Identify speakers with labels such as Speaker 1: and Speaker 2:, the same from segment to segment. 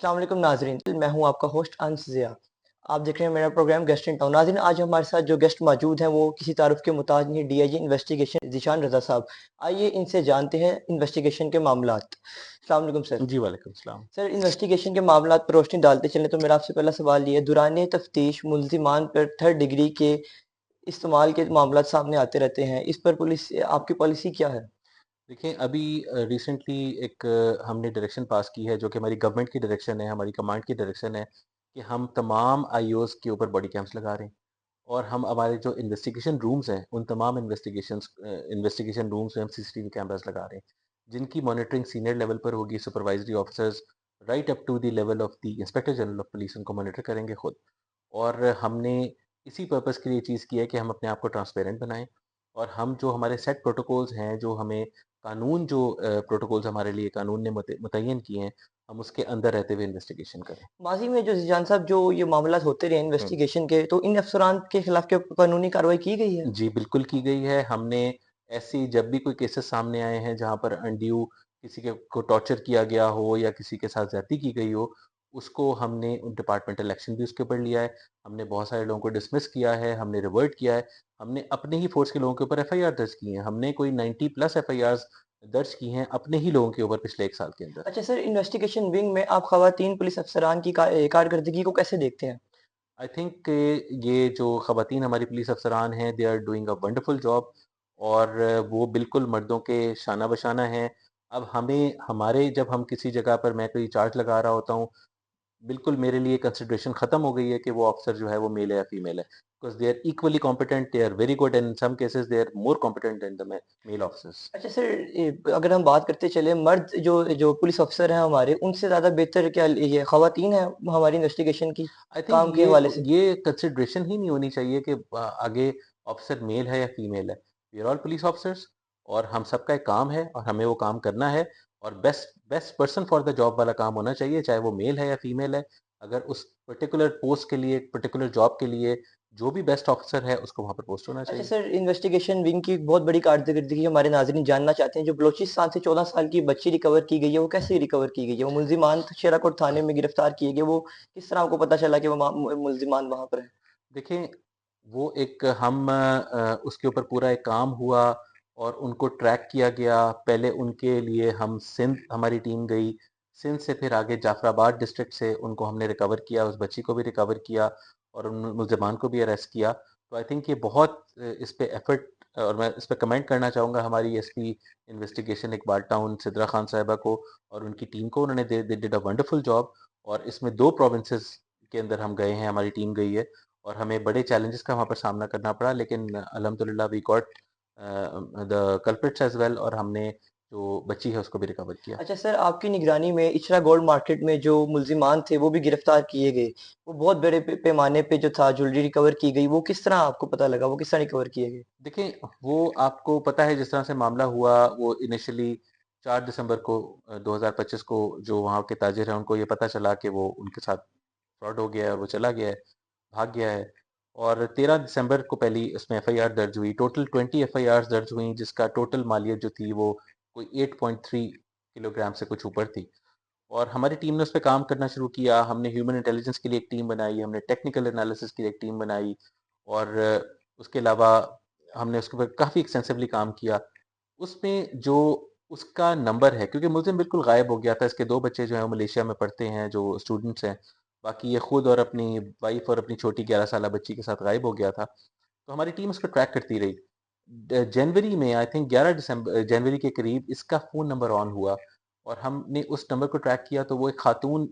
Speaker 1: अस्सलाम वालेकुम नाज़रीन, मैं हूँ आपका होस्ट अंस ज़िया। आप देख रहे हैं मेरा प्रोग्राम गेस्ट इन टाउन। नाज़रीन, आज हमारे साथ जो गेस्ट मौजूद हैं वो किसी तारुफ के मुताज नहीं, डीआईजी इन्वेस्टिगेशन ज़ीशान रज़ा साहब। आइए इनसे जानते हैं इन्वेस्टिगेशन के मामलात। अस्सलाम वालेकुम सर।
Speaker 2: जी, वालेकुम सलाम।
Speaker 1: सर, इन्वेस्टिगेशन के मामलात पर रोशनी डालते चलें तो मेरा आपसे पहला सवाल ये है, दौरान तफ्तीश मुल्ज़िमान पर थर्ड डिग्री के इस्तेमाल के मामलात सामने आते रहते हैं। इस पर पुलिस आपकी पॉलिसी क्या है?
Speaker 2: देखिए, अभी रिसेंटली एक हमने डायरेक्शन पास की है, जो कि हमारी गवर्नमेंट की डायरेक्शन है, हमारी कमांड की डायरेक्शन है, कि हम तमाम आईओज़ के ऊपर बॉडी कैम्स लगा रहे हैं। और हम हमारे जो इन्वेस्टिगेशन रूम्स हैं, उन तमाम इन्वेस्टिगेशन रूम्स में हम सीसीटीवी कैमरास लगा रहे हैं, जिनकी मॉनिटरिंग सीनियर लेवल पर होगी। Supervisory officers right up to the level of the inspector general of police उनको मॉनिटर करेंगे खुद। और हमने इसी पर्पस के लिए चीज़ की है कि हम अपने आप को ट्रांसपेरेंट बनाएं, और हम जो हमारे सेट प्रोटोकॉल्स हैं, जो हमें कानून जो प्रोटोकॉल्स हमारे लिए कानून ने मुतय्यन किए हैं, हम उसके अंदर रहते हुए इन्वेस्टिगेशन करें।
Speaker 1: माज़ी में जो ज़ीशान साहब जो ये मामलात होते रहे
Speaker 2: हुँ।
Speaker 1: इन्वेस्टिगेशन के, तो इन अफ़सरान के खिलाफ क्या कानूनी कार्रवाई की गई है?
Speaker 2: जी, बिल्कुल की गई है। हमने ऐसी जब भी कोई केसेस सामने आए हैं जहाँ पर अनड्यू किसी के को टॉर्चर किया गया हो या किसी के साथ ज़्यादती की गई हो, उसको हमने डिपार्टमेंटल एक्शन भी उसके ऊपर लिया है। हमने बहुत सारे लोगों को डिसमिस किया है, हमने रिवर्ट किया है, हमने अपने ही फ़ोर्स के लोगों के ऊपर एफआईआर दर्ज की हैं। हमने कोई 90 प्लस एफआईआर्स दर्ज की हैं अपने ही लोगों के ऊपर पिछले 1 साल के अंदर।
Speaker 1: अच्छा सर, इन्वेस्टिगेशन विंग में आप ख़वातीन पुलिस अफ़सरान की कारकर्दगी को कैसे देखते हैं?
Speaker 2: आई थिंक ये जो ख़वातीन हमारी पुलिस अफ़सरान हैं, they are doing a wonderful job, और वो बिल्कुल मर्दों के शाना बशाना हैं। अब हमें हमारे जब हम किसी जगह पर मैं कोई चार्ज लगा रहा होता हूँ, बिल्कुल मेरे लिए कंसिडरेशन ख़त्म हो गई है कि वो ऑफ़िसर जो है वो मेल है या फीमेल है। Because they are equally competent, they are very good, and in some cases they are more competent than the male officers.
Speaker 1: अच्छा सर, अगर हम बात करते चले मर्द जो जो पुलिस अफ़सर हैं हमारे, उनसे ज़्यादा बेहतर क्या ये ख़वातीन हैं हमारी इन्वेस्टिगेशन की
Speaker 2: आई थिंक
Speaker 1: काम के हवाले से?
Speaker 2: ये कंसिडरेशन ही नहीं होनी चाहिए कि आगे ऑफिसर मेल है या फीमेल है। We are all police officers, और हम सबका एक काम है और हमें वो काम करना है, और best best person for the job वाला काम होना चाहिए, चाहे वो मेल है या फीमेल है। अगर उस पर्टिकुलर पोस्ट के लिए, पर्टिकुलर जॉब के लिए जो भी बेस्ट ऑफिसर है, उसको वहाँ पर पोस्ट होना
Speaker 1: अच्छा
Speaker 2: चाहिए।
Speaker 1: सर, इन्वेस्टिगेशन विंग की बहुत बड़ी कारकर्दगी हमारे नाज़रीन जानना चाहते हैं। जो बलूचिस्तान से 14 साल की बच्ची रिकवर की गई है, वो कैसे रिकवर की गई है? वो मुल्ज़िमान शेराकोट थाने में गिरफ्तार किए गए, वो किस तरह आपको पता चला कि वो मुल्ज़िमान वहाँ पर हैं?
Speaker 2: देखिए, वो एक हम उसके ऊपर पूरा एक काम हुआ और उनको ट्रैक किया गया। पहले उनके लिए हम सिंध हमारी टीम गई, सिंध से फिर आगे जाफराबाद डिस्ट्रिक्ट से उनको हमने रिकवर किया, उस बच्ची को भी रिकवर किया और उन मुल्ज़िमान को भी अरेस्ट किया। तो आई थिंक ये बहुत इस पे एफर्ट, और मैं इस पे कमेंट करना चाहूँगा हमारी SP investigation Iqbal town Sidra Khan साहिबा को और उनकी टीम को। उन्होंने they did a wonderful job, और इसमें 2 प्रोविंसेस के अंदर हम गए हैं, हमारी टीम गई है, और हमें बड़े चैलेंजेस का वहाँ पर सामना करना पड़ा, लेकिन अल्हम्दुलिल्लाह we got the culprits as well, और हमने जो बच्ची है उसको भी रिकवर किया।
Speaker 1: अच्छा सर, आपकी निगरानी में इचरा गोल्ड मार्केट में जो मुल्ज़िमान थे, वो भी गिरफ्तार किए गए। वो बहुत बड़े पैमाने पे जो था ज्वेलरी रिकवर की गई, वो किस तरह आपको पता लगा? वो किस तरह रिकवर किए गए?
Speaker 2: देखिए, वो आपको पता है जिस तरह से मामला हुआ, वो इनिशियली 4 दिसंबर को 2025 को जो वहाँ के ताजिर हैं उनको ये पता चला कि वो उनके साथ फ्रॉड हो गया है और वो चला गया है, भाग गया है। और 13 दिसंबर को पहली इसमें एफआईआर दर्ज हुई। टोटल 20 एफआईआर्स दर्ज हुई, जिसका टोटल मालियत जो थी वो कोई 8.3 किलोग्राम से कुछ ऊपर थी। और हमारी टीम ने उस पे काम करना शुरू किया। हमने ह्यूमन इंटेलिजेंस के लिए एक टीम बनाई, हमने टेक्निकल एनालिसिस के लिए एक टीम बनाई, और उसके अलावा हमने उसके ऊपर काफ़ी एक्सटेंसिवली काम किया। उसमें जो उसका नंबर है, क्योंकि मुलज़िम बिल्कुल गायब हो गया था। इसके 2 बच्चे जो हैं वो मलेशिया में पढ़ते हैं, जो स्टूडेंट्स हैं। बाकी ये खुद और अपनी वाइफ़ और अपनी छोटी 11 साला बच्ची के साथ गायब हो गया था। तो हमारी टीम उसको ट्रैक करती रही। जनवरी में आई थिंक 11 जनवरी के करीब इसका फ़ोन नंबर ऑन हुआ, और हमने उस नंबर को ट्रैक किया, तो वो एक खातून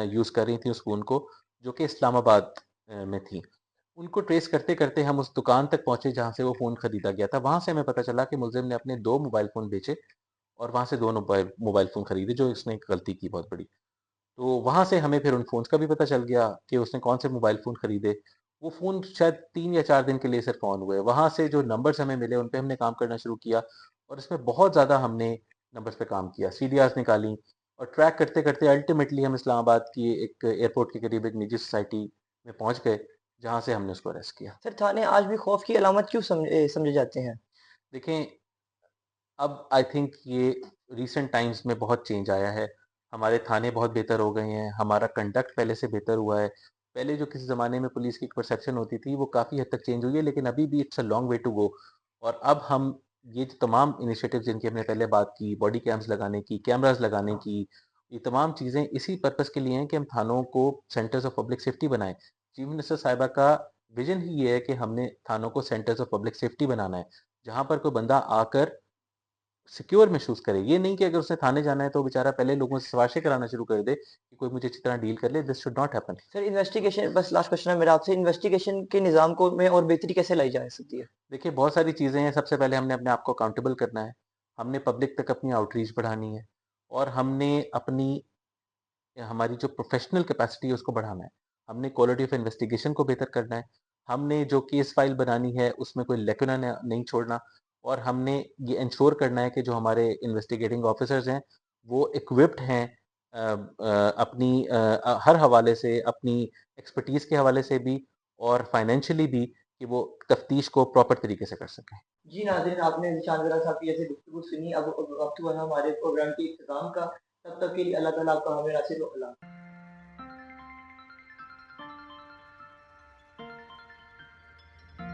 Speaker 2: यूज़ कर रही थी उस फ़ोन को, जो कि इस्लामाबाद में थी। उनको ट्रेस करते-करते हम उस दुकान तक पहुँचे जहाँ से वो फ़ोन खरीदा गया था। वहाँ से हमें पता चला कि मुलज़िम ने अपने 2 मोबाइल फ़ोन बेचे और वहाँ से 2 मोबाइल मोबाइल फ़ोन खरीदे, जो इसने एक गलती की बहुत बड़ी। तो वहाँ से हमें फिर उन फ़ोन्स का भी पता चल गया कि उसने कौन से मोबाइल फ़ोन खरीदे। वो फ़ोन शायद 3 या 4 दिन के लिए सिर्फ़ ऑन हुए। वहाँ से जो नंबर्स हमें मिले, उन पे हमने काम करना शुरू किया, और इसमें बहुत ज़्यादा हमने नंबर्स पे काम किया, सीडीआर्स निकाली, और ट्रैक करते-करते अल्टीमेटली हम इस्लामाबाद की एक एयरपोर्ट के करीब एक निजी सोसाइटी में पहुँच गए, जहाँ से हमने उसको अरेस्ट किया।
Speaker 1: सर, थाने आज भी खौफ की अलामत क्यों समझे जाते हैं?
Speaker 2: देखें, अब आई थिंक ये रीसेंट टाइम्स में बहुत चेंज आया है। हमारे थाने बहुत बेहतर हो गए हैं, हमारा कंडक्ट पहले से बेहतर हुआ है। पहले जो किसी ज़माने में पुलिस की एक परसेप्शन होती थी, वो काफ़ी हद तक चेंज हुई है, लेकिन अभी भी it's a long way to go. और अब हम ये जो तमाम इनिशिएटिव्स जिनकी हमने पहले बात की, बॉडी कैम्स लगाने की, कैमराज़ लगाने की, ये तमाम चीज़ें इसी पर्पज़ के लिए हैं कि हम थानों को सेंटर्स ऑफ पब्लिक सेफ्टी बनाएँ। चीफ मिनिस्टर साहिबा का विज़न ही ये है कि हमने थानों को सेंटर्स ऑफ पब्लिक सेफ्टी बनाना है, जहाँ पर कोई बंदा आकर सिक्योर महसूस करे। ये नहीं कि अगर उसने थाने जाना है तो बेचारा पहले लोगों से सिफ़ारिशें कराना शुरू कर दे कि कोई मुझे अच्छी तरह डील कर ले, this should not happen.
Speaker 1: Sir investigation, बस लास्ट क्वेश्चन है मेरा आपसे, इन्वेस्टिगेशन के निज़ाम को में और बेहतरी कैसे लाई जा सकती है?
Speaker 2: देखिए, बहुत सारी चीज़ें हैं, सबसे पहले हमने अपने आप को अकाउंटेबल करना है, हमने पब्लिक तक अपनी आउटरीच बढ़ानी है और हमने अपनी हमारी जो प्रोफ़ेशनल कैपेसिटी है उसको बढ़ाना है। हमने क्वालिटी ऑफ़ इन्वेस्टिगेशन को बेहतर करना है, हमने जो केस फ़ाइल बनानी है उसमें कोई लेकुना न नहीं छोड़ना और हमने ये एंश्योर करना है कि जो हमारे इन्वेस्टिगेटिंग ऑफ़िसर्स हैं, वो इक्विप्ड हैं अपनी हर हवाले से, अपनी एक्सपर्टीज़ के हवाले से भी और फ़ाइनेंशियली भी कि वो तफ़्तीश को प्रॉपर तरीके से कर सकें।
Speaker 1: जी नाज़रीन, आपने निशान ज़रा साहब की जैसे गुफ्तगू सुनी, अब वक़्त हुआ है हमारे प्रोग्राम के इख्तिताम का। तब तक के लिए अल्लाह ताला आपका हमें नासिर व अला।